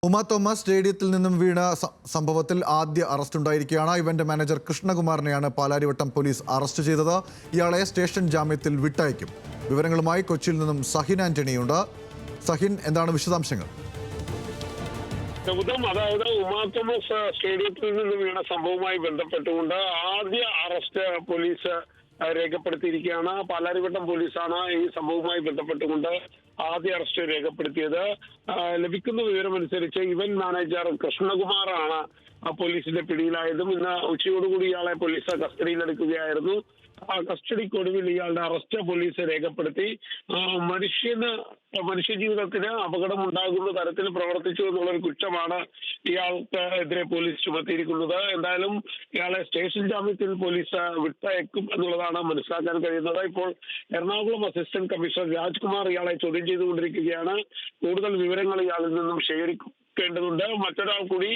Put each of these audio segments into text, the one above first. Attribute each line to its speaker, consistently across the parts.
Speaker 1: Uma Thomas സ്റ്റേഡിയത്തിൽ നിന്നും വീണ സംഭവത്തിൽ ആദ്യ അറസ്റ്റ് ഉണ്ടായിരിക്കുകയാണ്. ഇവന്റ് മാനേജർ കൃഷ്ണകുമാറിനെയാണ് പാലാരിവട്ടം പോലീസ് അറസ്റ്റ് ചെയ്തത്. ഇയാളെ സ്റ്റേഷൻ ജാമ്യത്തിൽ വിട്ടയക്കും. വിവരങ്ങളുമായി കൊച്ചിയിൽ നിന്നും സഹിൻ ആന്റണിയുണ്ട്. സഹിൻ, എന്താണ് വിശദാംശങ്ങൾ?
Speaker 2: അതായത് ഉമാ തോമസ് സ്റ്റേഡിയത്തിൽ നിന്ന് വീണ സംഭവവുമായി ബന്ധപ്പെട്ടുകൊണ്ട് ആദ്യ അറസ്റ്റ് പോലീസ് രേഖപ്പെടുത്തിയിരിക്കുകയാണ്. പാലാരിവട്ടം പോലീസാണ് ഈ സംഭവവുമായി ബന്ധപ്പെട്ടുകൊണ്ട് ആദ്യ അറസ്റ്റ് രേഖപ്പെടുത്തിയത്. ലഭിക്കുന്ന വിവരമനുസരിച്ച് ഇവന്റ് മാനേജർ കൃഷ്ണകുമാറാണ് പോലീസിന്റെ പിടിയിലായതും ഇന്ന് ഉച്ചയോടുകൂടി ഇയാളെ പോലീസ് കസ്റ്റഡിയിലെടുക്കുകയായിരുന്നു. കസ്റ്റഡിക്കൊടുവിൽ ഇയാളുടെ അറസ്റ്റ് പോലീസ് രേഖപ്പെടുത്തി. മനുഷ്യജീവിതത്തിന് അപകടം ഉണ്ടാകുന്ന തരത്തിൽ പ്രവർത്തിച്ചു എന്നുള്ളൊരു കുറ്റമാണ് ഇയാൾക്ക് എതിരെ പോലീസ് ചുമത്തിയിരിക്കുന്നത്. എന്തായാലും ഇയാളെ സ്റ്റേഷൻ ജാമ്യത്തിൽ പോലീസ് വിട്ടയക്കും എന്നുള്ളതാണ് മനസ്സിലാക്കാൻ കഴിയുന്നത്. ഇപ്പോൾ എറണാകുളം അസിസ്റ്റന്റ് കമ്മീഷണർ രാജ്കുമാർ ഇയാളെ ചോദ്യം ചെയ്തുകൊണ്ടിരിക്കുകയാണ്. കൂടുതൽ വിവരങ്ങൾ ഇയാളിൽ നിന്നും ശേഖരിക്കേണ്ടതുണ്ട്. മറ്റൊരാൾ കൂടി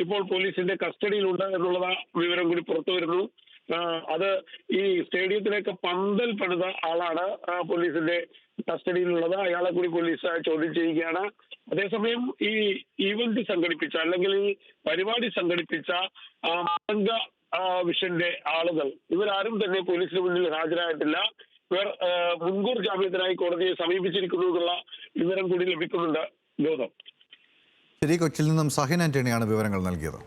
Speaker 2: ഇപ്പോൾ പോലീസിന്റെ കസ്റ്റഡിയിലുണ്ട് എന്നുള്ള വിവരം കൂടി പുറത്തു വരുന്നു. അത് ഈ സ്റ്റേഡിയത്തിലേക്ക് പന്തൽ പണിത ആളാണ് പോലീസിന്റെ കസ്റ്റഡിയിലുള്ളത്. അയാളെ കൂടി പോലീസ് ചോദ്യം ചെയ്യുകയാണ്. അതേസമയം ഈ ഈവന്റ് സംഘടിപ്പിച്ച അല്ലെങ്കിൽ ഈ പരിപാടി സംഘടിപ്പിച്ച മാതംഗ വിഷന്റെ ആളുകൾ ഇവരാരും തന്നെ പോലീസിന് മുന്നിൽ ഹാജരായിട്ടില്ല. ഇവർ മുൻകൂർ ജാമ്യത്തിനായി കോടതിയെ സമീപിച്ചിരിക്കുന്നു എന്നുള്ള വിവരം കൂടി ലഭിക്കുന്നുണ്ട്. ഗൗതം.
Speaker 1: ശരി, കൊച്ചിയിൽ നിന്നും സഹിൻ ആന്റണിയാണ് വിവരങ്ങൾ നൽകിയത്.